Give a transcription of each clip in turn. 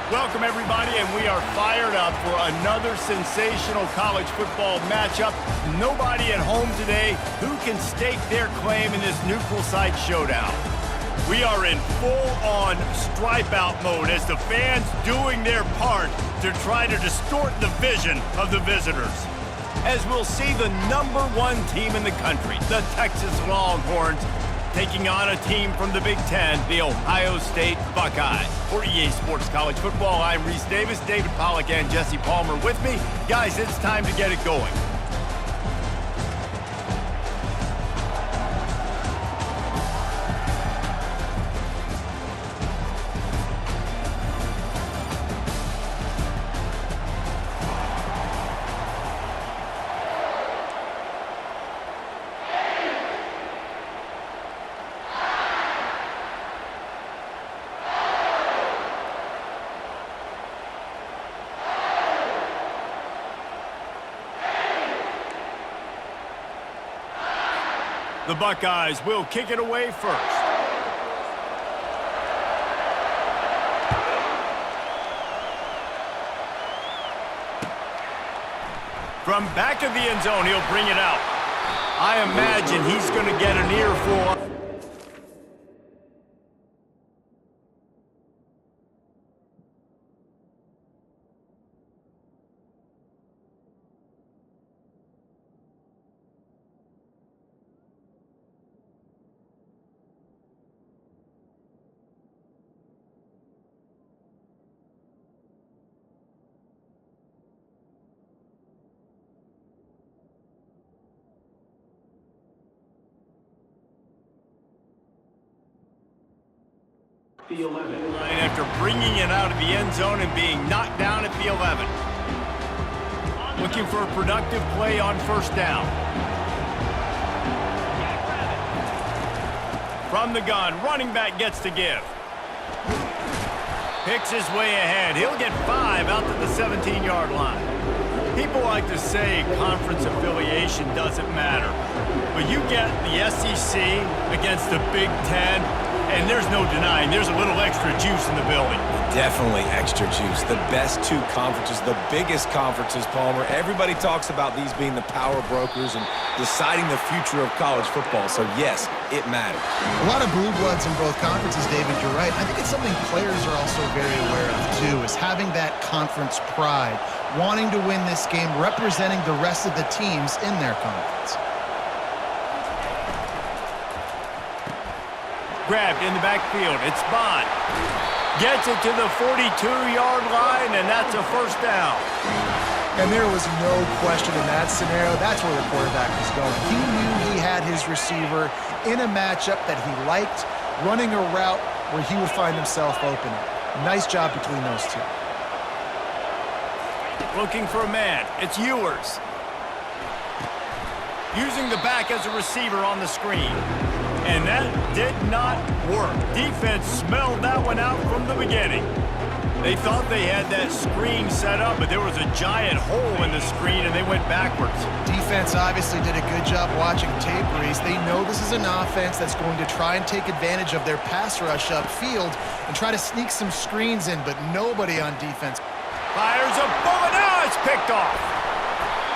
Welcome, everybody, and we are fired up for another sensational college football matchup. Nobody at home today who can stake their claim in this neutral site showdown. We are in full-on stripe-out mode as the fans doing their part to try to distort the vision of the visitors. As we'll see the #1 team in the country, the Texas Longhorns, taking on a team from the Big Ten, the Ohio State Buckeyes. For EA Sports College Football, I'm Reese Davis, David Pollack, and Jesse Palmer with me. Guys, it's time to get it going. The Buckeyes will kick it away first. From back of the end zone, he'll bring it out. I imagine he's going to get an earful. The 11. After bringing it out of the end zone and being knocked down at the 11. Looking for a productive play on first down. From the gun, running back gets to give. Picks his way ahead. He'll get 5 out to the 17-yard line. People like to say conference affiliation doesn't matter. But you get the SEC against the Big Ten, and there's no denying there's a little extra juice in the building. Definitely extra juice. The best two conferences, the biggest conferences, Palmer. Everybody talks about these being the power brokers and deciding the future of college football. So, yes, it matters. A lot of blue bloods in both conferences, David, you're right. I think it's something players are also very aware of, too, is having that conference pride, wanting to win this game, representing the rest of the teams in their conference. Grabbed in the backfield. It's Bond. Gets it to the 42-yard line, and that's a first down. And there was no question in that scenario. That's where the quarterback was going. He knew he had his receiver in a matchup that he liked, running a route where he would find himself open. Nice job between those two. Looking for a man. It's Ewers. Using the back as a receiver on the screen. And that did not work. Defense smelled that one out from the beginning. They thought they had that screen set up, but there was a giant hole in the screen, and they went backwards. Defense obviously did a good job watching tape, Reese. They know this is an offense that's going to try and take advantage of their pass rush upfield and try to sneak some screens in, but nobody on defense. Fires a bullet. Now it's picked off.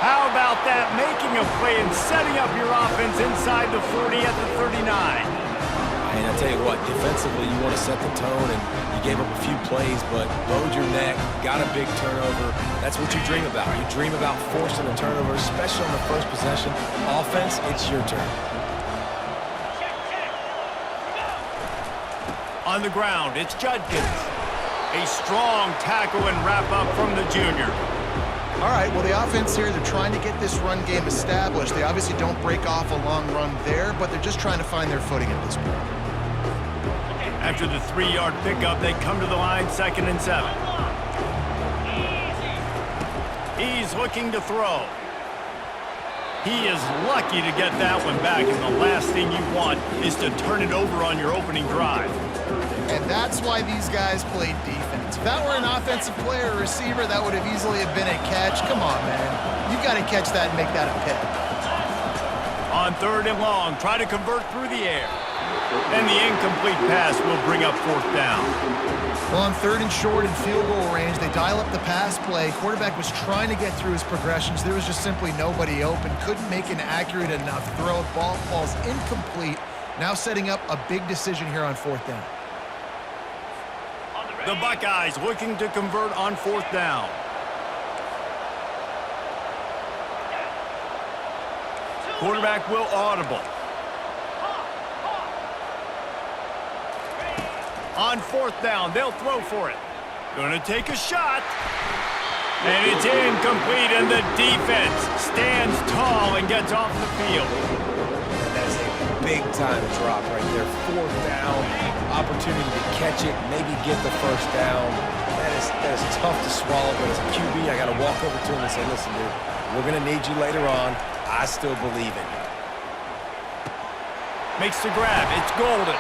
How about that? Making a play and setting up your offense inside the 40 at the 39. And I tell you what, defensively, you want to set the tone, and you gave up a few plays, but bowed your neck, got a big turnover. That's what you dream about. You dream about forcing a turnover, especially on the first possession. Offense, it's your turn. On the ground, it's Judkins. A strong tackle and wrap up from the junior. All right, well, the offense here, they're trying to get this run game established. They obviously don't break off a long run there, but they're just trying to find their footing at this point. After the 3-yard pickup, they come to the line, 2nd and 7. He's looking to throw. He is lucky to get that one back, and the last thing you want is to turn it over on your opening drive. And that's why these guys played defense. If that were an offensive player or receiver, that would have easily have been a catch. Come on, man. You've got to catch that and make that a pick. On 3rd and long, try to convert through the air. And the incomplete pass will bring up 4th down. Well, on 3rd and short and field goal range, they dial up the pass play. Quarterback was trying to get through his progressions. There was just simply nobody open. Couldn't make an accurate enough throw. Ball falls incomplete. Now setting up a big decision here on 4th down. The Buckeyes looking to convert on 4th down. Quarterback will audible. On 4th down, they'll throw for it. Gonna take a shot. And it's incomplete, and the defense stands tall and gets off the field. And that is a big-time drop right there. 4th down, opportunity to catch it, maybe get the 1st down. That is tough to swallow, but as a QB, I got to walk over to him and say, listen, dude, we're going to need you later on. I still believe in you. Makes the grab. It's golden.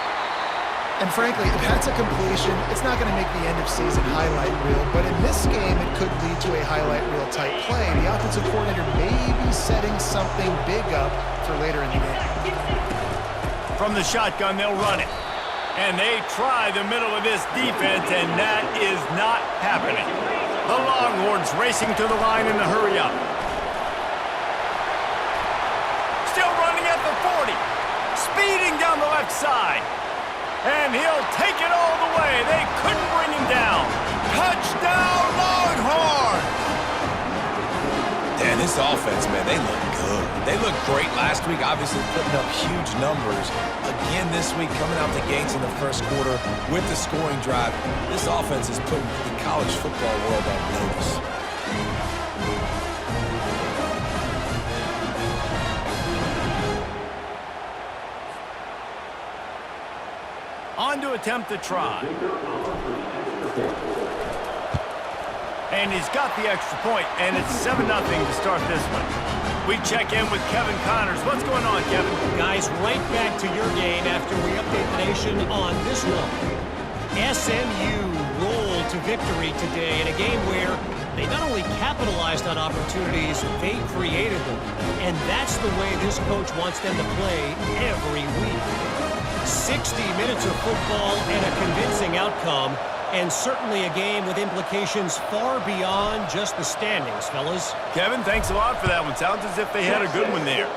And frankly, if that's a completion, it's not going to make the end of season highlight reel. But in this game, it could lead to a highlight reel type play. The offensive coordinator may be setting something big up for later in the game. From the shotgun, they'll run it. And they try the middle of this defense, and that is not happening. The Longhorns racing to the line in a hurry up. Still running at the 40. Speeding down the left side. And he'll take it all the way. They couldn't bring him down. Touchdown, Longhorns! And this offense, man, they look good. They looked great last week, obviously putting up huge numbers. Again this week, coming out the gates in the 1st quarter with the scoring drive. This offense is putting the college football world on notice. On to attempt the try. And he's got the extra point, and it's 7-0 to start this one. We check in with Kevin Connors. What's going on, Kevin? Guys, right back to your game after we update the nation on this one. SMU rolled to victory today in a game where they not only capitalized on opportunities, they created them. And that's the way this coach wants them to play every week. 60 minutes of football and a convincing outcome, and certainly a game with implications far beyond just the standings, fellas. Kevin, thanks a lot for that one. Sounds as if they had a good one there.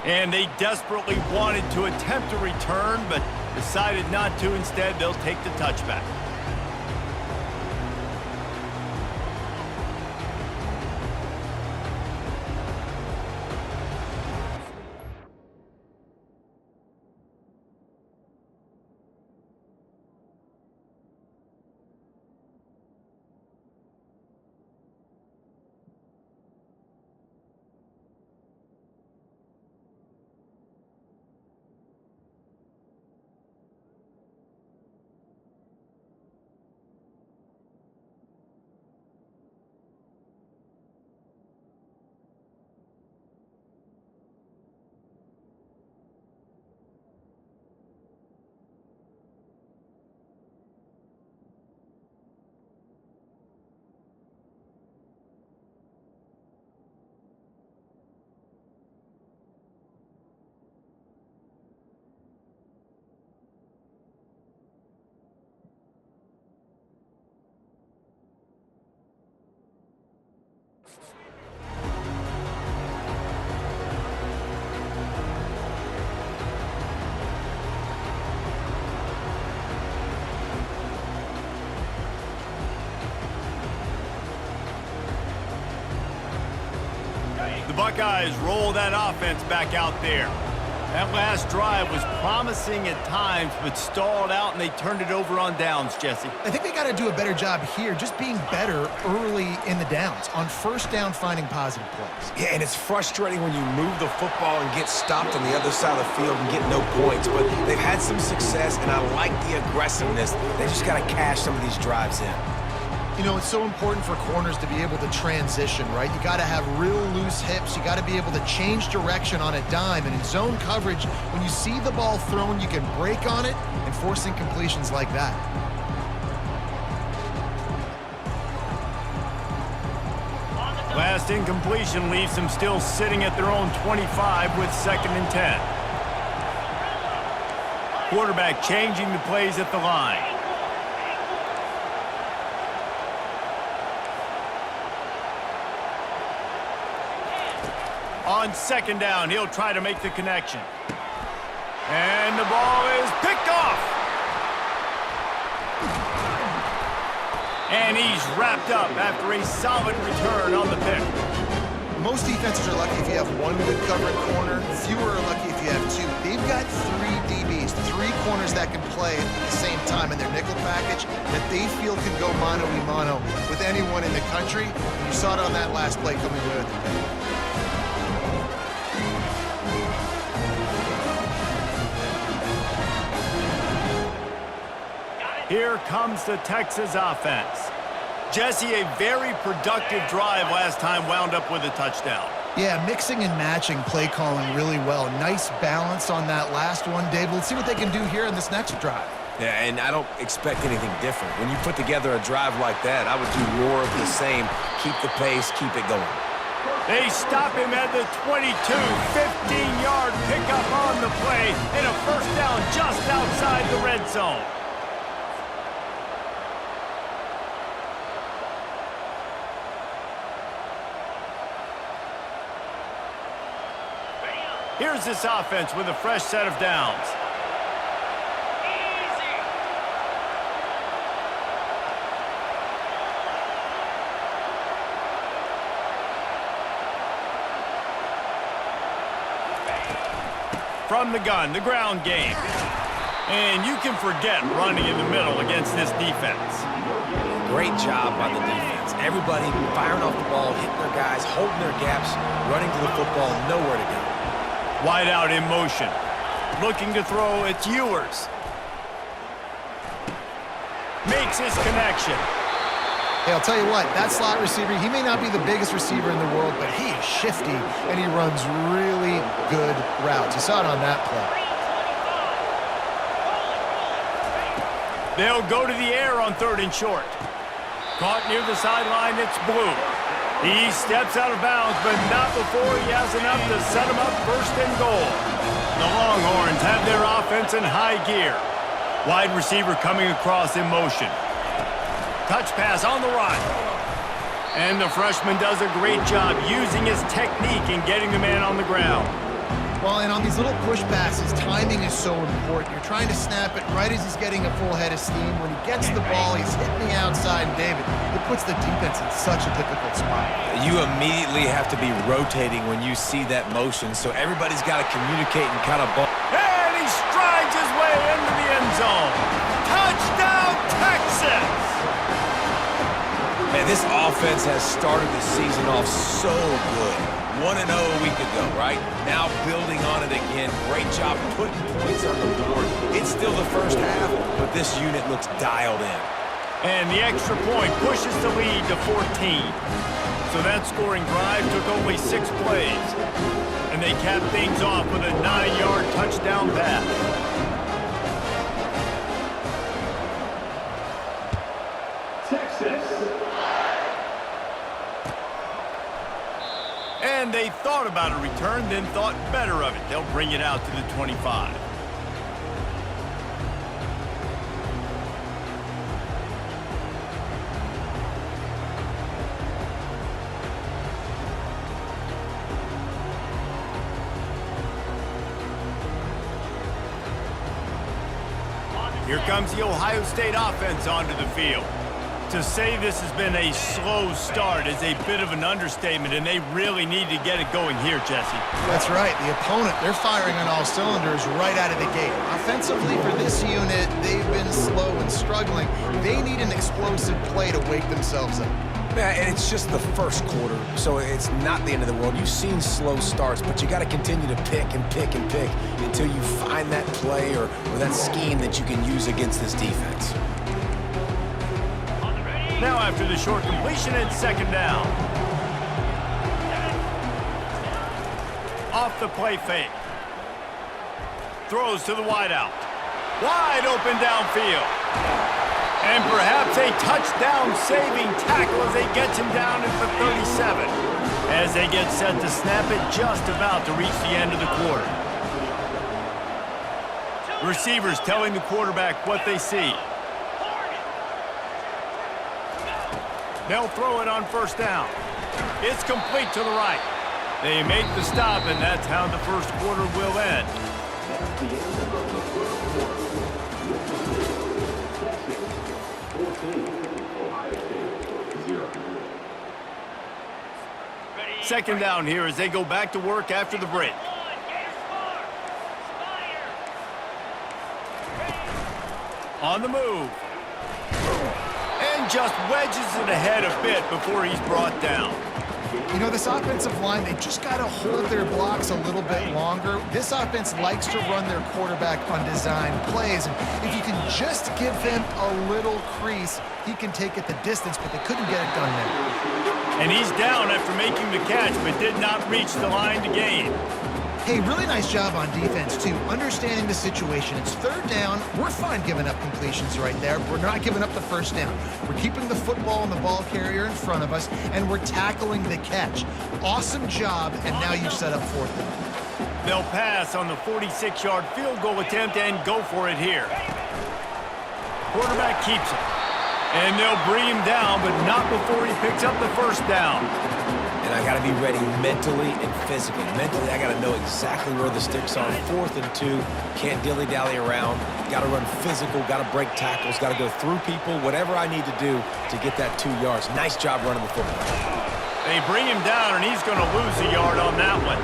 And they desperately wanted to attempt a return, but decided not to. Instead, they'll take the touchback. The Buckeyes roll that offense back out there. That last drive was promising at times, but stalled out, and they turned it over on downs, Jesse. I think they got to do a better job here, just being better early in the downs, on 1st down finding positive plays. Yeah, and it's frustrating when you move the football and get stopped on the other side of the field and get no points, but they've had some success, and I like the aggressiveness. They just got to cash some of these drives in. You know, it's so important for corners to be able to transition, right? You got to have real loose hips. You got to be able to change direction on a dime. And in zone coverage, when you see the ball thrown, you can break on it and force incompletions like that. last incompletion leaves them still sitting at their own 25 with 2nd and 10. Quarterback changing the plays at the line. On 2nd down, he'll try to make the connection. And the ball is picked off. And he's wrapped up after a solid return on the pick. Most defenses are lucky if you have one good covering corner. Fewer are lucky if you have two. They've got 3 DBs, 3 corners that can play at the same time in their nickel package that they feel can go mano-a-mano with anyone in the country. You saw it on that last play coming away with the pick. Here comes the Texas offense. Jesse, a very productive drive last time wound up with a touchdown. Yeah, mixing and matching play calling really well. Nice balance on that last one, Dave. Let's see what they can do here in this next drive. Yeah, and I don't expect anything different. When you put together a drive like that, I would do more of the same. Keep the pace, keep it going. They stop him at the 22, 15-yard pickup on the play, and a first down just outside the red zone. Here's this offense with a fresh set of downs. From the gun, the ground game. And you can forget running in the middle against this defense. Great job by the defense. Everybody firing off the ball, hitting their guys, holding their gaps, running to the football, nowhere to go. Wide out in motion. Looking to throw, it's Ewers. Makes his connection. Hey, I'll tell you what, that slot receiver, he may not be the biggest receiver in the world, but he is shifty, and he runs really good routes. You saw it on that play. They'll go to the air on 3rd and short. Caught near the sideline, it's Blue. He steps out of bounds, but not before he has enough to set him up 1st and goal. The Longhorns have their offense in high gear. Wide receiver coming across in motion. Touch pass on the run. And the freshman does a great job using his technique and getting the man on the ground. Well, and on these little push passes, timing is so important. You're trying to snap it right as he's getting a full head of steam. When he gets the ball, he's hitting the outside, and David, it puts the defense in such a difficult spot. You immediately have to be rotating when you see that motion, so everybody's got to communicate and kind of ball. And he strides his way into the end zone. Touchdown, Texas! Man, this offense has started the season off so good. 1-0 a week ago, right? Now building on it again. Great job putting points on the board. It's still the first half, but this unit looks dialed in. And the extra point pushes the lead to 14. So that scoring drive took only 6 plays. And they capped things off with a 9-yard touchdown pass. And they thought about a return, then thought better of it. They'll bring it out to the 25. Here comes the Ohio State offense onto the field. To say this has been a slow start is a bit of an understatement, and they really need to get it going here, Jesse. That's right. The opponent, they're firing on all cylinders right out of the gate. Offensively for this unit, they've been slow and struggling. They need an explosive play to wake themselves up. Yeah, and it's just the first quarter, so it's not the end of the world. You've seen slow starts, but you got to continue to pick and pick and pick until you find that play or that scheme that you can use against this defense. Now after the short completion, it's 2nd down. Off the play fake. Throws to the wideout. Wide open downfield. And perhaps a touchdown-saving tackle as they get him down at the 37. as they get set to snap it just about to reach the end of the quarter. Receivers telling the quarterback what they see. They'll throw it on first down. It's complete to the right. They make the stop, and that's how the first quarter will end. Second down here as they go back to work after the break. On the move. And just wedges it ahead a bit before he's brought down. You know, this offensive line, they just got to hold their blocks a little bit longer. This offense likes to run their quarterback on design plays. And if you can just give him a little crease, he can take it the distance, but they couldn't get it done there. And he's down after making the catch, but did not reach the line to gain. Hey, really nice job on defense, too, understanding the situation. It's third down. We're fine giving up completions right there. We're not giving up the first down. We're keeping the football and the ball carrier in front of us, and we're tackling the catch. Awesome job, and now you've set up fourth down. They'll pass on the 46-yard field goal attempt and go for it here. Quarterback keeps it. And they'll bring him down, but not before he picks up the first down. And I got to be ready mentally and physically. Mentally, I got to know exactly where the sticks are. 4th and 2, can't dilly-dally around. Got to run physical, got to break tackles, got to go through people, whatever I need to do to get that 2 yards. Nice job running the football. They bring him down, and he's going to lose a yard on that one.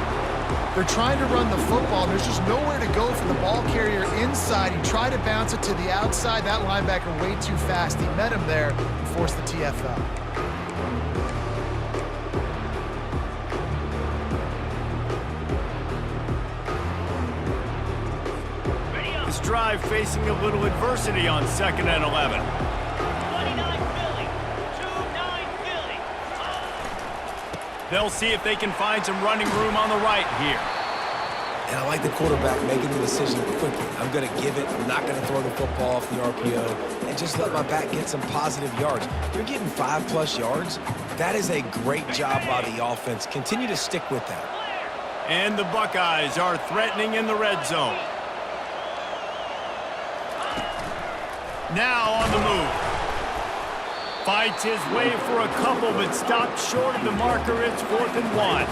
They're trying to run the football. There's just nowhere to go for the ball carrier inside. He tried to bounce it to the outside. That linebacker way too fast. He met him there and forced the TFL. This drive facing a little adversity on 2nd and 11. 29 Philly. 2-9 Philly. They'll see if they can find some running room on the right here. And I like the quarterback making the decision quickly. I'm going to give it. I'm not going to throw the football off the RPO and just let my back get some positive yards. You're getting 5+ yards. That is a great job by the offense. Continue to stick with that. And the Buckeyes are threatening in the red zone. Now on the move. Fights his way for a couple, but stopped short of the marker. It's 4th and 1.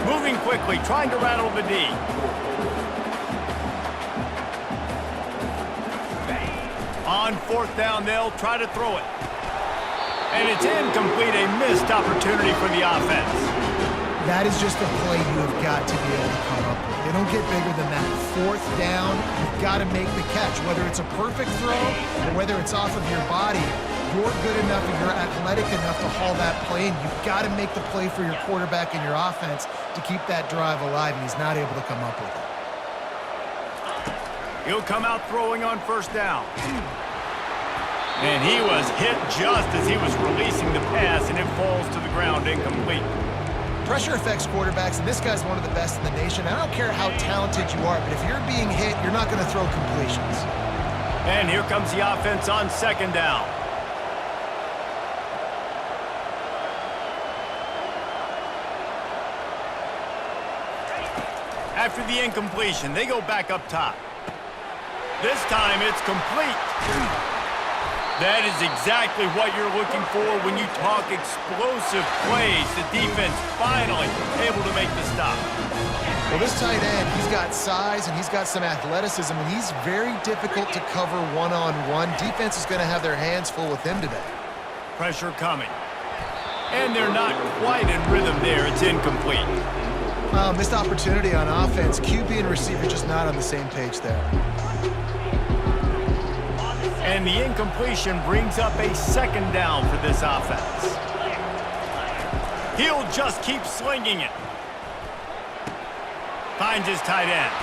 Moving quickly, trying to rattle the D. On 4th down, they'll try to throw it. And it's incomplete, a missed opportunity for the offense. That is just a play you have got to be able to come up with. They don't get bigger than that. 4th down, you've got to make the catch. Whether it's a perfect throw or whether it's off of your body, you're good enough and you're athletic enough to haul that play, and you've got to make the play for your quarterback and your offense to keep that drive alive, and he's not able to come up with it. He'll come out throwing on 1st down. And he was hit just as he was releasing the pass, and it falls to the ground incomplete. Pressure affects quarterbacks, and this guy's one of the best in the nation. I don't care how talented you are, but if you're being hit, you're not going to throw completions. And here comes the offense on 2nd down. After the incompletion, they go back up top. This time it's complete. That is exactly what you're looking for when you talk explosive plays. The defense finally able to make the stop. Well, this tight end, he's got size and he's got some athleticism, and he's very difficult to cover one-on-one. Defense is going to have their hands full with him today. Pressure coming. And they're not quite in rhythm there. It's incomplete. Missed opportunity on offense. QB and receiver just not on the same page there. And the incompletion brings up a 2nd down for this offense. He'll just keep slinging it. Finds his tight end.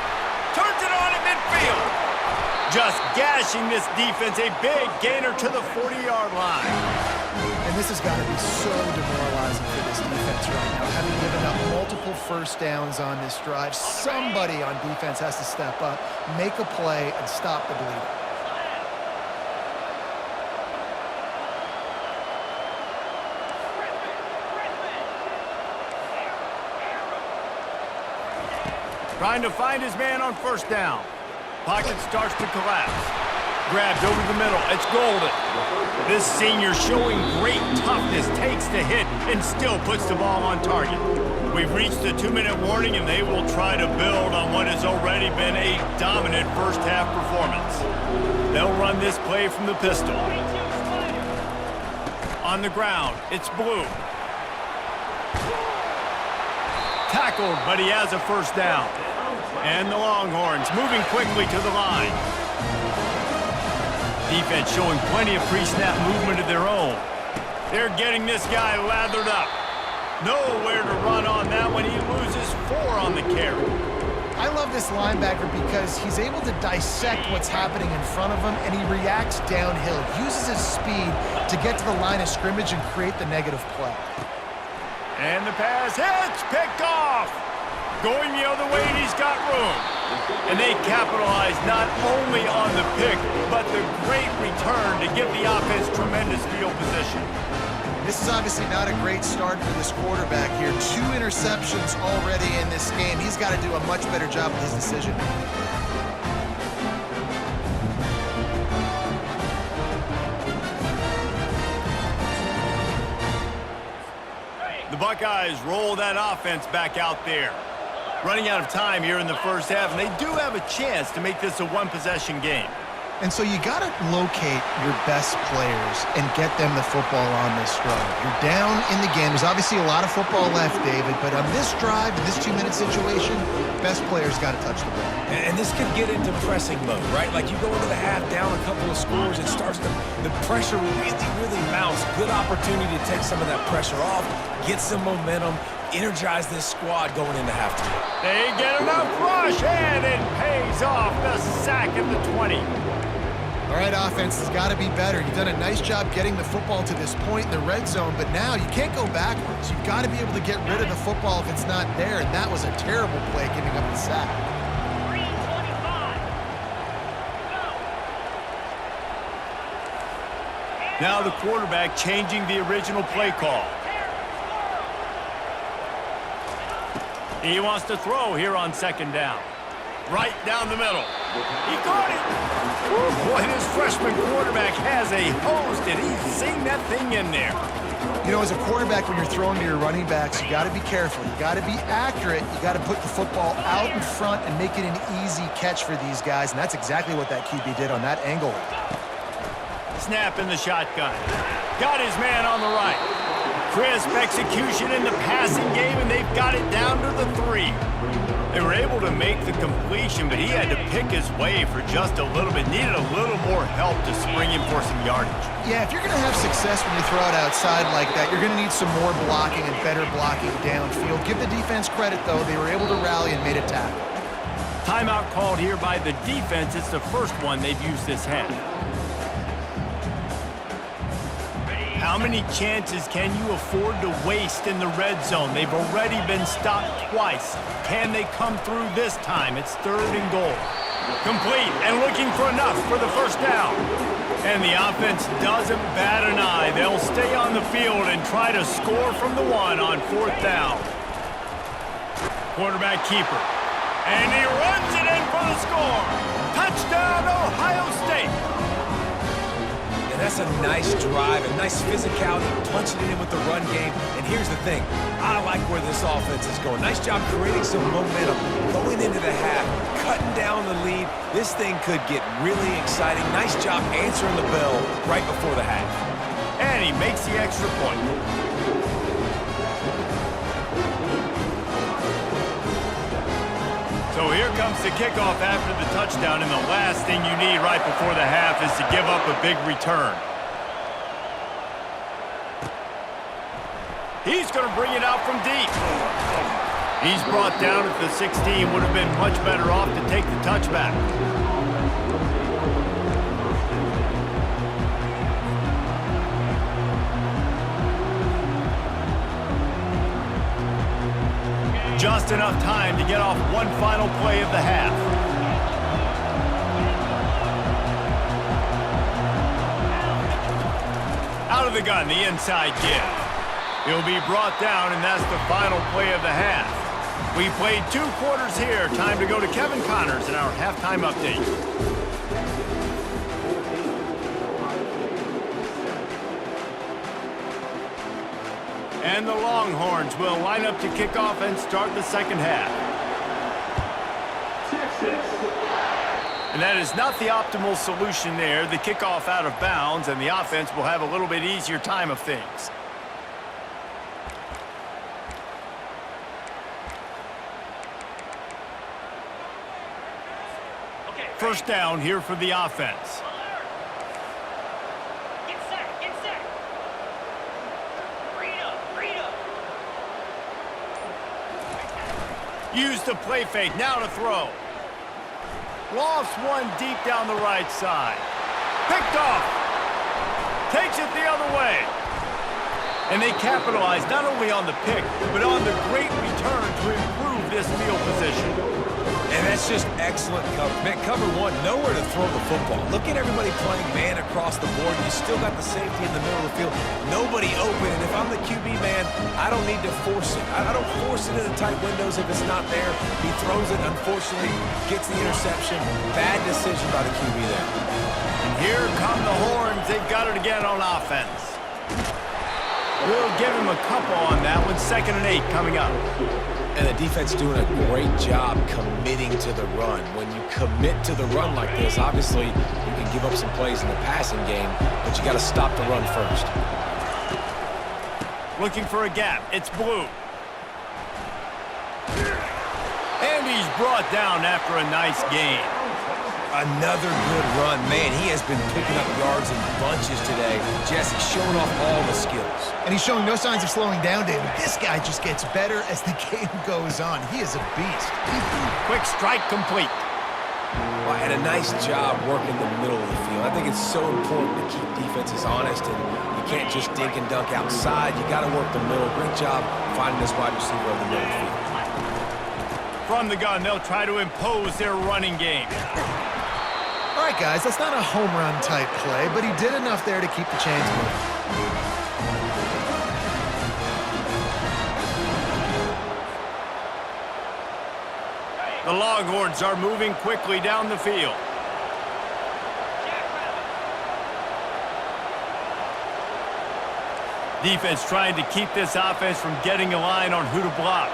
Turns it on at midfield. Just gashing this defense. A big gainer to the 40-yard line. And this has got to be so demoralizing for this defense right now, having given up multiple 1st downs on this drive. Somebody on defense has to step up, make a play, and stop the bleeding. Trying to find his man on first down. Pocket starts to collapse. Grabbed over the middle. It's Golden. This senior showing great toughness, takes the hit, and still puts the ball on target. We've reached the 2-minute warning, and they will try to build on what has already been a dominant first-half performance. They'll run this play from the pistol. On the ground, it's Blue. Tackled, but he has a first down. And the Longhorns moving quickly to the line. Defense showing plenty of pre-snap movement of their own. They're getting this guy lathered up. Nowhere to run on that one. He loses 4 on the carry. I love this linebacker because he's able to dissect what's happening in front of him, and he reacts downhill, uses his speed to get to the line of scrimmage and create the negative play. And the pass hits, picked off. Going the other way, and he's got room. And they capitalize not only on the pick, but the great return to give the offense tremendous field position. This is obviously not a great start for this quarterback here. 2 interceptions already in this game. He's got to do a much better job with his decision. The Buckeyes roll that offense back out there. Running out of time here in the first half, and they do have a chance to make this a one-possession game. And so you got to locate your best players and get them the football on this drive. You're down in the game. There's obviously a lot of football left, David, but on this drive, in this 2-minute situation, best players got to touch the ball. And this could get into pressing mode, right? Like you go into the half down a couple of scores, it starts to, the pressure really mounts. Good opportunity to take some of that pressure off, get some momentum, energize this squad going into halftime. They get enough rush, and it pays off. The sack at the 20. All right, offense has got to be better. You've done a nice job getting the football to this point in the red zone, but now you can't go backwards. You've got to be able to get rid of the football if it's not there, and that was a terrible play giving up the sack. 3:25. Now the quarterback changing the original play call. He wants to throw here on second down. Right down the middle. He caught it. Woo, boy, this freshman quarterback has a host, and he's seen that thing in there. You know, as a quarterback, when you're throwing to your running backs, you got to be careful. You got to be accurate. You got to put the football out in front and make it an easy catch for these guys, and that's exactly what that QB did on that angle. Snap in the shotgun. Got his man on the right. Crisp execution in the passing game, and they've got it down to the 3. They were able to make the completion, but he had to pick his way for just a little bit. Needed a little more help to spring him for some yardage. Yeah, if you're going to have success when you throw it outside like that, you're going to need some more blocking and better blocking downfield. Give the defense credit, though. They were able to rally and made a tackle. Timeout called here by the defense. It's the first one they've used this half. How many chances can you afford to waste in the red zone? They've already been stopped twice. Can they come through this time? It's 3rd and goal. Complete and looking for enough for the first down. And the offense doesn't bat an eye. They'll stay on the field and try to score from the 1 on 4th down. Quarterback keeper. And he runs it in for the score. Touchdown, Ohio State. And that's a nice drive, a nice physicality, punching it in with the run game. And here's the thing, I like where this offense is going. Nice job creating some momentum, going into the half, cutting down the lead. This thing could get really exciting. Nice job answering the bell right before the half. And he makes the extra point. So here comes the kickoff after the touchdown, and the last thing you need right before the half is to give up a big return. He's going to bring it out from deep. He's brought down at the 16. Would have been much better off to take the touchback. Just enough time to get off one final play of the half. Out of the gun, the inside give. He'll be brought down, and that's the final play of the half. We played 2 quarters here. Time to go to Kevin Connors in our halftime update. And the Longhorns will line up to kick off and start the second half. And that is not the optimal solution there. The kickoff out of bounds, and the offense will have a little bit easier time of things. First down here for the offense. Get set, get set. Read up, read up. Use the play fake, now to throw. Lofts one deep down the right side. Picked off. Takes it the other way. And they capitalize not only on the pick, but on the great return to improve this field position. And that's just excellent cover. Man, cover one, nowhere to throw the football. Look at everybody playing man across the board. You still got the safety in the middle of the field. Nobody open. And if I'm the QB, man, I don't need to force it. I don't force it in the tight windows if it's not there. He throws it, unfortunately, gets the interception. Bad decision by the QB there. And here come the Horns. They've got it again on offense. We'll give him a couple on that one. 2nd and 8 coming up. And the defense doing a great job committing to the run. When you commit to the run like this, obviously you can give up some plays in the passing game, but you got to stop the run first. Looking for a gap. It's Blue. And he's brought down after a nice gain. Another good run. Man, he has been picking up yards in bunches today. Jesse showing off all the skills. And he's showing no signs of slowing down, David. This guy just gets better as the game goes on. He is a beast. Quick strike complete. Well, and a nice job working the middle of the field. I think it's so important to keep defenses honest, and you can't just dink and dunk outside. You got to work the middle. Great job finding this wide receiver over the middle of the field. From the gun, they'll try to impose their running game. All right, guys, that's not a home run type play, but he did enough there to keep the chains moving. The Longhorns are moving quickly down the field. Defense trying to keep this offense from getting a line on who to block.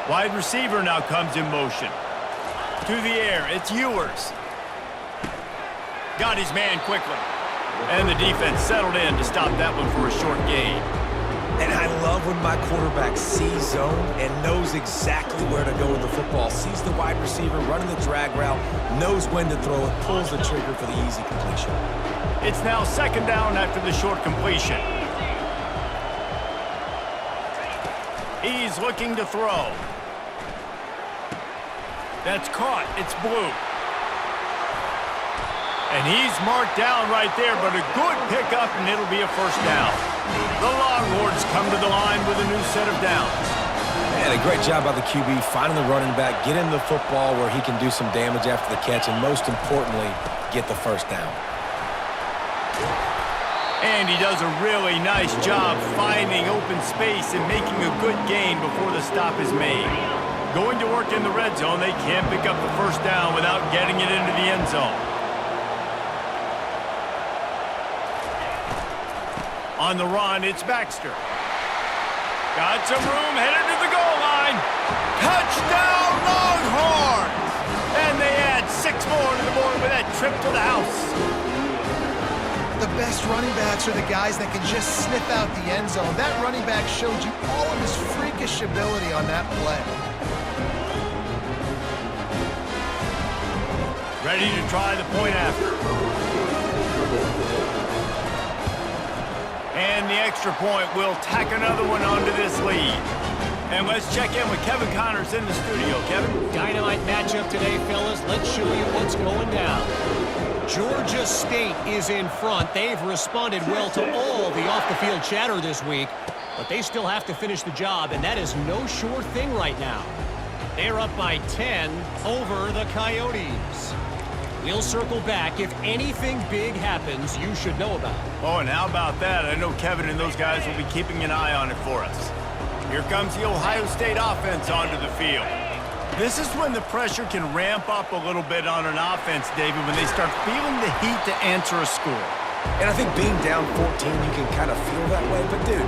Wide receiver now comes in motion. To the air, it's Ewers. Got his man quickly. And the defense settled in to stop that one for a short gain. And I love when my quarterback sees zone and knows exactly where to go with the football. Sees the wide receiver running the drag route, knows when to throw it, pulls the trigger for the easy completion. It's now 2nd down after the short completion. He's looking to throw. That's caught. It's Blue. And he's marked down right there, but a good pickup, and it'll be a first down. The Longhorns come to the line with a new set of downs. And a great job by the QB finding the running back, getting the football where he can do some damage after the catch, and most importantly, get the first down. And he does a really nice job finding open space and making a good gain before the stop is made. Going to work in the red zone, they can't pick up the first down without getting it into the end zone. On the run, it's Baxter. Got some room, headed to the goal line. Touchdown, Longhorns! And they add 6 more to the board with that trip to the house. The best running backs are the guys that can just sniff out the end zone. That running back showed you all of his freakish ability on that play. Ready to try the point after. And the extra point will tack another one onto this lead. And let's check in with Kevin Connors in the studio. Kevin? Dynamite matchup today, fellas. Let's show you what's going down. Georgia State is in front. They've responded well to all the off-the-field chatter this week, but they still have to finish the job, and that is no sure thing right now. They're up by 10 over the Coyotes. We'll circle back. If anything big happens, you should know about it. Oh, and how about that? I know Kevin and those guys will be keeping an eye on it for us. Here comes the Ohio State offense onto the field. This is when the pressure can ramp up a little bit on an offense, David, when they start feeling the heat to answer a score. And I think being down 14, you can kind of feel that way. But, dude,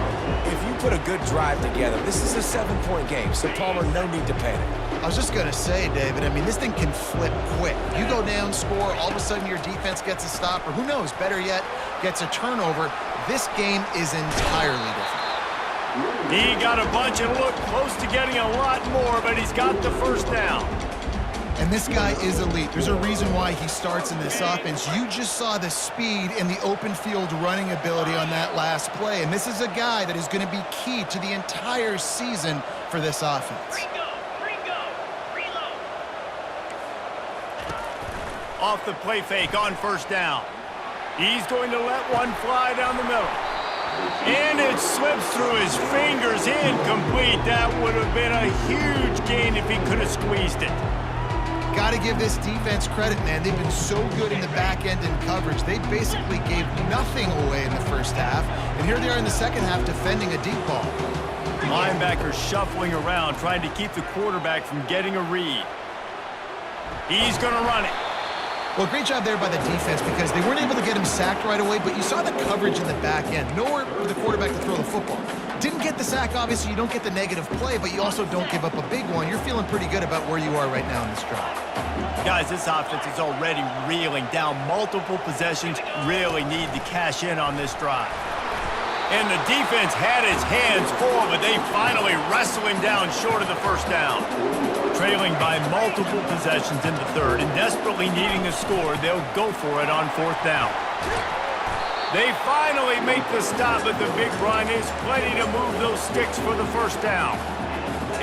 if you put a good drive together, this is a 7-point game, so, Palmer, no need to panic. I was just going to say, David, I mean, this thing can flip quick. You go down, score, all of a sudden your defense gets a stop, or who knows, better yet, gets a turnover. This game is entirely different. He got a bunch and looked close to getting a lot more, but he's got the first down. And this guy is elite. There's a reason why he starts in this offense. You just saw the speed and the open field running ability on that last play. And this is a guy that is going to be key to the entire season for this offense. Reload. Off the play fake on first down. He's going to let one fly down the middle. And it slips through his fingers, incomplete. That would have been a huge gain if he could have squeezed it. Got to give this defense credit, man. They've been so good in the back end in coverage. They basically gave nothing away in the first half. And here they are in the second half defending a deep ball. Linebacker shuffling around, trying to keep the quarterback from getting a read. He's going to run it. Well, great job there by the defense because they weren't able to get him sacked right away, but you saw the coverage in the back end. Nowhere for the quarterback to throw the football. Didn't get the sack, obviously. You don't get the negative play, but you also don't give up a big one. You're feeling pretty good about where you are right now in this drive. Guys, this offense is already reeling down multiple possessions. Really need to cash in on this drive. And the defense had his hands full, but they finally wrestle him down short of the first down. Trailing by multiple possessions in the third and desperately needing a score, they'll go for it on fourth down. They finally make the stop, but the big run is plenty to move those sticks for the first down.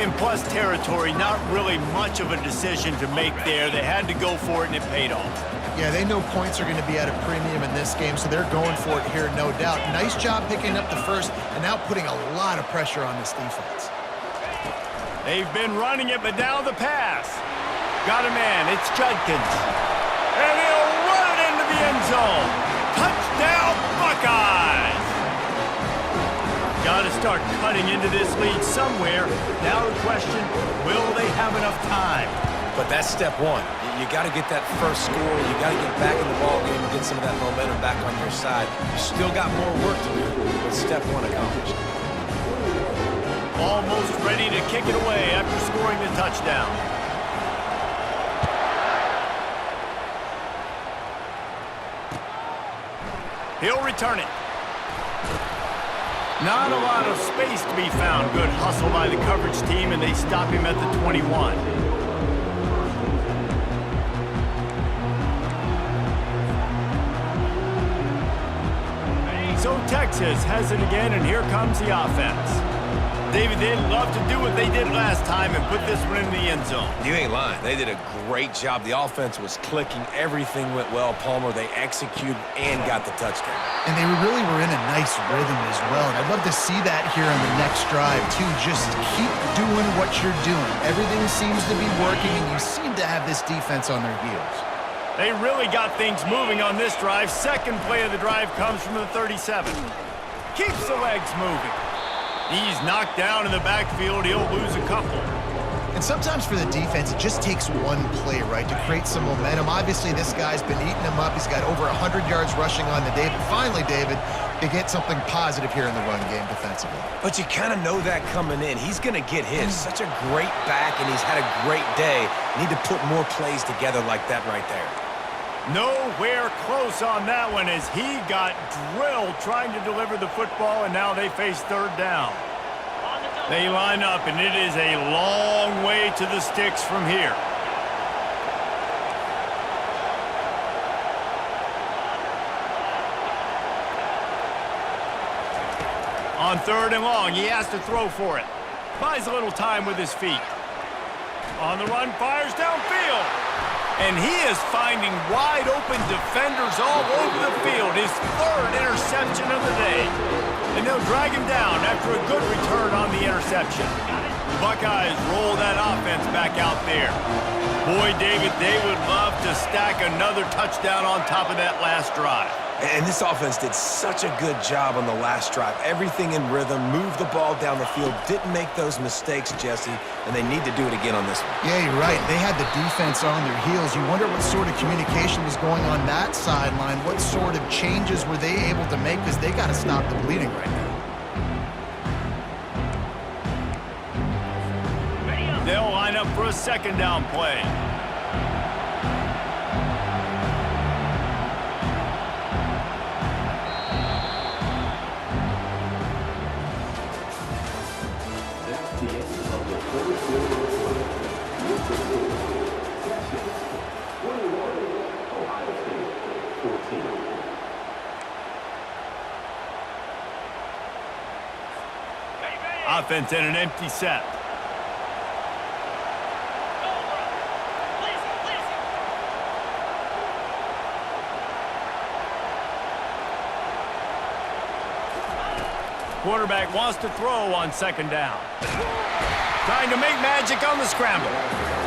In plus territory, not really much of a decision to make there. They had to go for it, and it paid off. Yeah, they know points are going to be at a premium in this game, so they're going for it here, no doubt. Nice job picking up the first and now putting a lot of pressure on this defense. They've been running it, but now the pass. Got a man. It's Judkins. And he'll run it into the end zone. Touchdown, Buckeyes! Got to start cutting into this lead somewhere. Now the question, will they have enough time? But that's step one. You got to get that first score. You got to get back in the ball game and get some of that momentum back on your side. You still got more work to do, but step one accomplished. Almost ready to kick it away after scoring the touchdown. He'll return it. Not a lot of space to be found. Good hustle by the coverage team, and they stop him at the 21. So Texas has it again, and here comes the offense. David, they'd love to do what they did last time and put this one in the end zone. You ain't lying. They did a great job. The offense was clicking. Everything went well. Palmer, they executed and got the touchdown. And they really were in a nice rhythm as well. And I'd love to see that here on the next drive, too. Just keep doing what you're doing. Everything seems to be working, and you seem to have this defense on their heels. They really got things moving on this drive. Second play of the drive comes from the 37. Keeps the legs moving. He's knocked down in the backfield. He'll lose a couple. And sometimes for the defense, it just takes one play, right, to create some momentum. Obviously, this guy's been eating him up. He's got over 100 yards rushing on the day. But finally, David, they get something positive here in the run game defensively. But you kind of know that coming in. He's going to get his. Such a great back, and he's had a great day. Need to put more plays together like that right there. Nowhere close on that one as he got drilled trying to deliver the football, and now they face third down. They line up, and it is a long way to the sticks from here. On third and long, he has to throw for it. Buys a little time with his feet. On the run, fires downfield. And he is finding wide-open defenders all over the field. His third interception of the day. And they'll drag him down after a good return on the interception. The Buckeyes roll that offense back out there. Boy, David, they would love to stack another touchdown on top of that last drive. And this offense did such a good job on the last drive. Everything in rhythm, moved the ball down the field, didn't make those mistakes, Jesse, and they need to do it again on this one. Yeah, you're right. They had the defense on their heels. You wonder what sort of communication was going on that sideline. What sort of changes were they able to make, because they got to stop the bleeding right now. They'll line up for a second down play. Offense in an empty set. Quarterback wants to throw on second down. Trying to make magic on the scramble.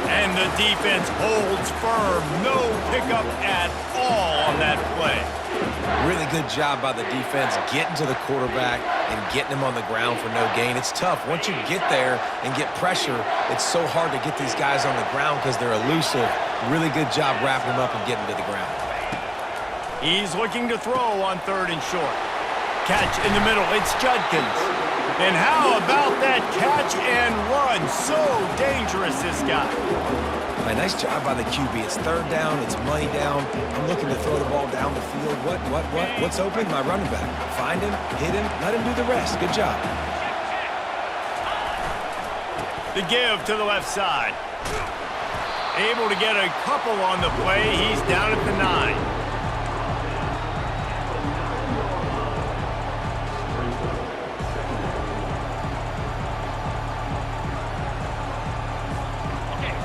And the defense holds firm. No pickup at all on that play. Really good job by the defense getting to the quarterback and getting him on the ground for no gain. It's tough. Once you get there and get pressure, it's so hard to get these guys on the ground because they're elusive. Really good job wrapping them up and getting to the ground. He's looking to throw on third and short. Catch in the middle. It's Judkins. And how about that catch and run? So dangerous, this guy. A nice job by the QB. It's third down. It's money down. I'm looking to throw the ball down the field. What's open? My running back. Find him, hit him, let him do the rest. Good job. The give to the left side. Able to get a couple on the play. He's down at the 9.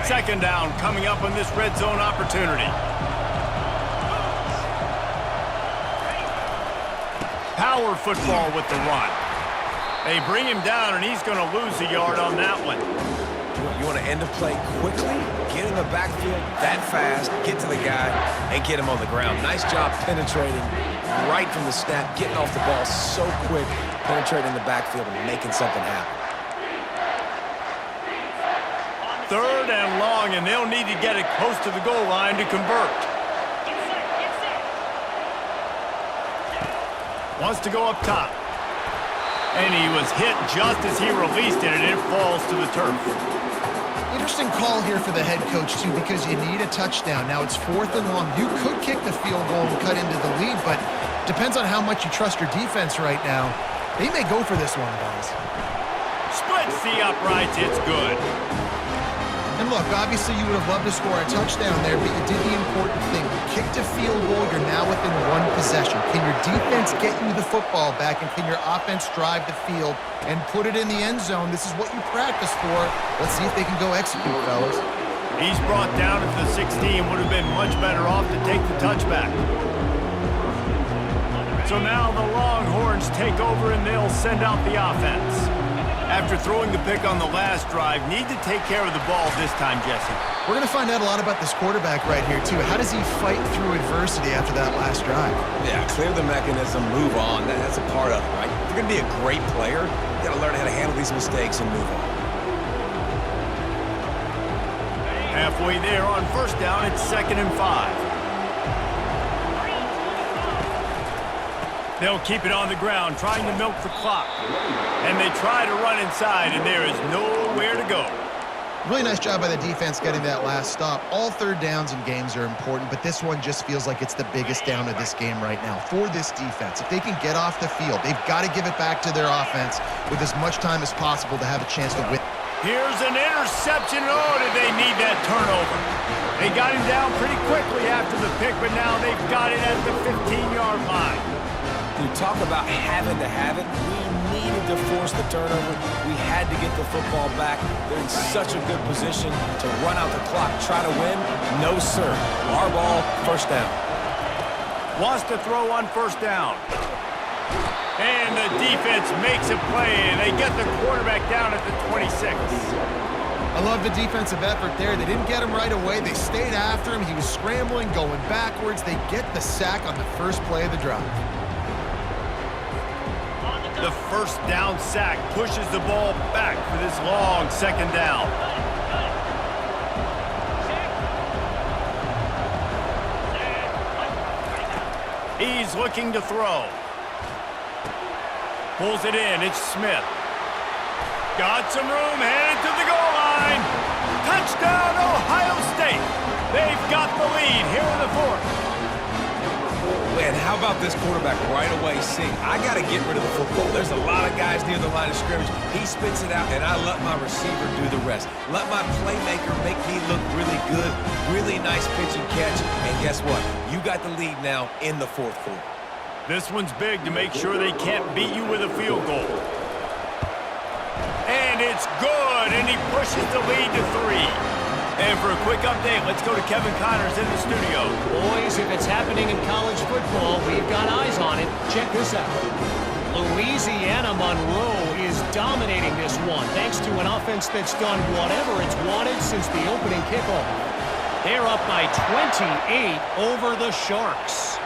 Second down coming up on this red zone opportunity. Power football with the run. They bring him down, and he's going to lose a yard on that one. You want to end the play quickly, get in the backfield that fast, get to the guy, and get him on the ground. Nice job penetrating right from the snap, getting off the ball so quick, penetrating the backfield and making something happen. Third and long, and they'll need to get it close to the goal line to convert. Wants to go up top. And he was hit just as he released it, and it falls to the turf. Interesting call here for the head coach, too, because you need a touchdown. Now it's fourth and long. You could kick the field goal and cut into the lead, but depends on how much you trust your defense right now. They may go for this one, guys. Splits the uprights. It's good. And look, obviously you would have loved to score a touchdown there, but you did the important thing. You kicked a field goal, you're now within one possession. Can your defense get you the football back, and can your offense drive the field and put it in the end zone? This is what you practice for. Let's see if they can go execute, fellas. He's brought down at the 16. Would have been much better off to take the touchback. So now the Longhorns take over, and they'll send out the offense. After throwing the pick on the last drive, need to take care of the ball this time, Jesse. We're going to find out a lot about this quarterback right here, too. How does he fight through adversity after that last drive? Yeah, clear the mechanism, move on. That's a part of it, right? If you're going to be a great player, you got to learn how to handle these mistakes and move on. Halfway there on first down, it's 2nd and 5. They'll keep it on the ground, trying to milk the clock. And they try to run inside, and there is nowhere to go. Really nice job by the defense getting that last stop. All third downs in games are important, but this one just feels like it's the biggest down of this game right now for this defense. If they can get off the field, they've got to give it back to their offense with as much time as possible to have a chance to win. Here's an interception. Oh, did they need that turnover? They got him down pretty quickly after the pick, but now they've got it at the 15-yard line. You talk about having to have it. We needed to force the turnover. We had to get the football back. They're in such a good position to run out the clock, try to win. No, sir. Our ball, first down. Wants to throw on first down. And the defense makes a play, and they get the quarterback down at the 26. I love the defensive effort there. They didn't get him right away. They stayed after him. He was scrambling, going backwards. They get the sack on the first play of the drive. The first down sack pushes the ball back for this long second down. He's looking to throw. Pulls it in. It's Smith. Got some room, headed to the goal line. Touchdown, Ohio State. They've got the lead here in the fourth. Man, how about this quarterback right away seeing, I got to get rid of the football. There's a lot of guys near the line of scrimmage. He spits it out, and I let my receiver do the rest. Let my playmaker make me look really good. Really nice pitch and catch. And guess what? You got the lead now in the fourth quarter. This one's big to make sure they can't beat you with a field goal. And it's good, and he pushes the lead to 3. And for a quick update, let's go to Kevin Connors in the studio. Boys, if it's happening in college football, we've got eyes on it. Check this out. Louisiana Monroe is dominating this one, thanks to an offense that's done whatever it's wanted since the opening kickoff. They're up by 28 over the Sharks.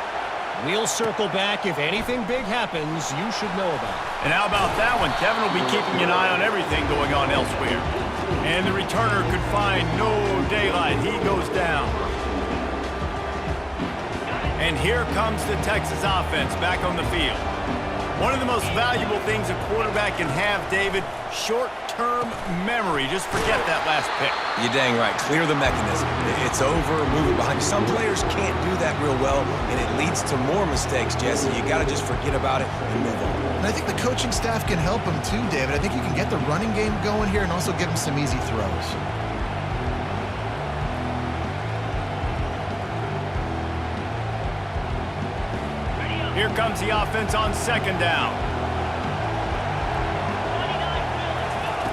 We'll circle back. If anything big happens, you should know about it. And how about that one? Kevin will be keeping an eye on everything going on elsewhere. And the returner could find no daylight. He goes down. And here comes the Texas offense back on the field. One of the most valuable things a quarterback can have, David, short-term memory. Just forget that last pick. You're dang right. Clear the mechanism. It's over, move it behind you. Some players can't do that real well, and it leads to more mistakes, Jesse. You got to just forget about it and move on. And I think the coaching staff can help him too, David. I think you can get the running game going here and also give him some easy throws. Here comes the offense on second down.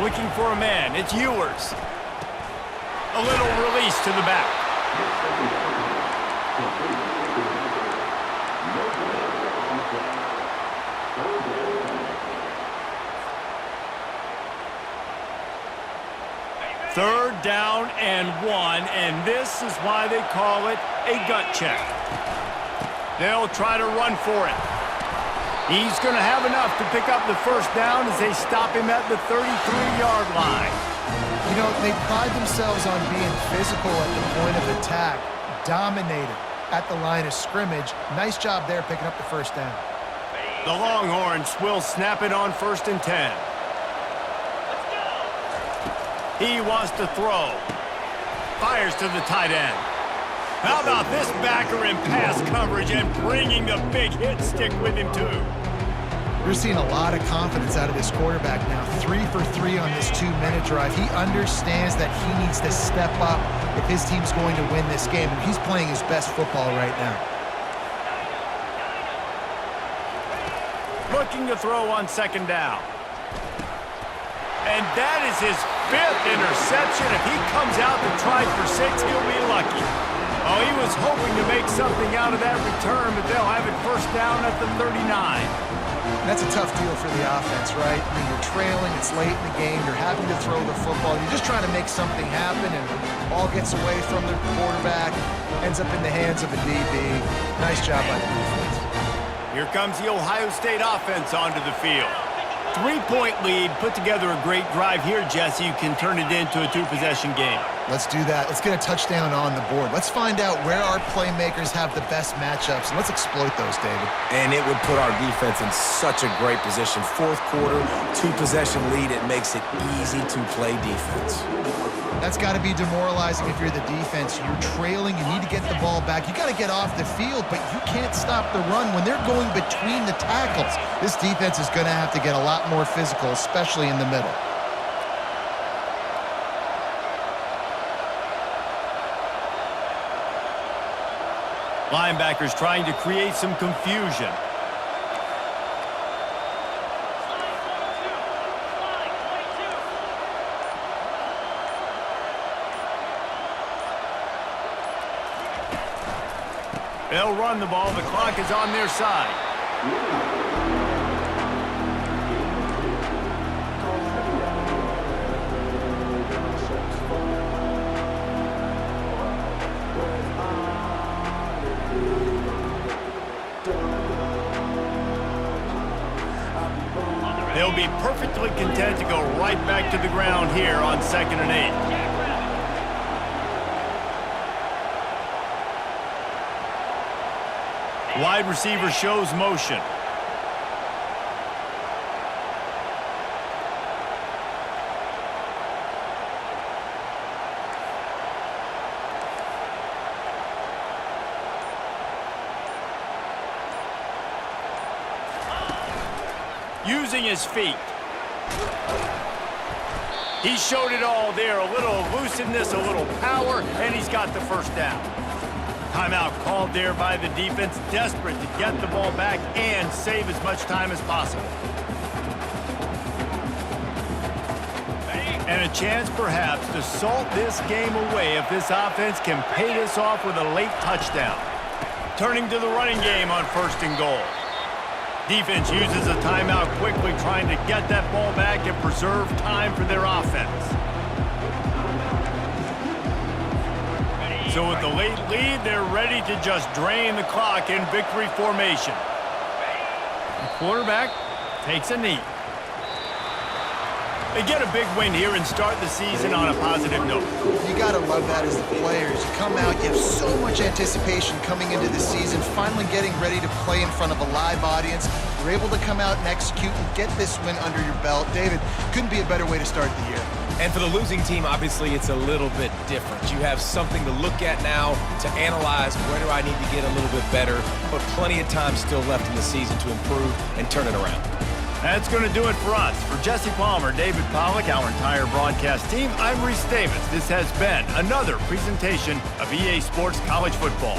Looking for a man. It's Ewers. A little release to the back. Third down and 1, and this is why they call it a gut check. They'll try to run for it. He's going to have enough to pick up the first down as they stop him at the 33-yard line. You know, they pride themselves on being physical at the point of attack, dominated at the line of scrimmage. Nice job there picking up the first down. The Longhorns will snap it on 1st and 10. He wants to throw. Fires to the tight end. How about this backer in pass coverage and bringing the big hit stick with him, too? You're seeing a lot of confidence out of this quarterback now. 3 for 3 on this 2-minute drive. He understands that he needs to step up if his team's going to win this game. And he's playing his best football right now. Looking to throw on second down. And that is his 5th interception. If he comes out to try for 6, he'll be lucky. Oh, he was hoping to make something out of that return, but they'll have it first down at the 39. That's a tough deal for the offense, right? I mean, you're trailing, it's late in the game, you're having to throw the football, you're just trying to make something happen, and ball gets away from the quarterback, ends up in the hands of a DB. Nice job by the defense. Here comes the Ohio State offense onto the field. 3-point lead, put together a great drive here, Jesse. You can turn it into a 2-possession game. Let's do that. Let's get a touchdown on the board. Let's find out where our playmakers have the best matchups, and let's exploit those, David. And it would put our defense in such a great position. Fourth quarter, 2-possession lead. It makes it easy to play defense. That's got to be demoralizing if you're the defense. You're trailing. You need to get the ball back. You got to get off the field, but you can't stop the run when they're going between the tackles. This defense is going to have to get a lot more physical, especially in the middle. Linebackers trying to create some confusion. They'll run the ball. The clock is on their side. They'll be perfectly content to go right back to the ground here on 2nd and 8. Wide receiver shows motion. Using his feet. He showed it all there. A little elusiveness, a little power, and he's got the first down. Timeout called there by the defense, desperate to get the ball back and save as much time as possible. And a chance perhaps to salt this game away if this offense can pay this off with a late touchdown. Turning to the running game on 1st and goal. Defense uses a timeout quickly, trying to get that ball back and preserve time for their offense. So with the late lead, they're ready to just drain the clock in victory formation. The quarterback takes a knee. They get a big win here and start the season on a positive note. You got to love that as the players. You come out, you have so much anticipation coming into the season, finally getting ready to play in front of a live audience. You're able to come out and execute and get this win under your belt. David, couldn't be a better way to start the year. And for the losing team, obviously, it's a little bit different. You have something to look at now, to analyze where do I need to get a little bit better, but plenty of time still left in the season to improve and turn it around. That's going to do it for us. For Jesse Palmer, David Pollack, our entire broadcast team, I'm Reese Davis. This has been another presentation of EA Sports College Football.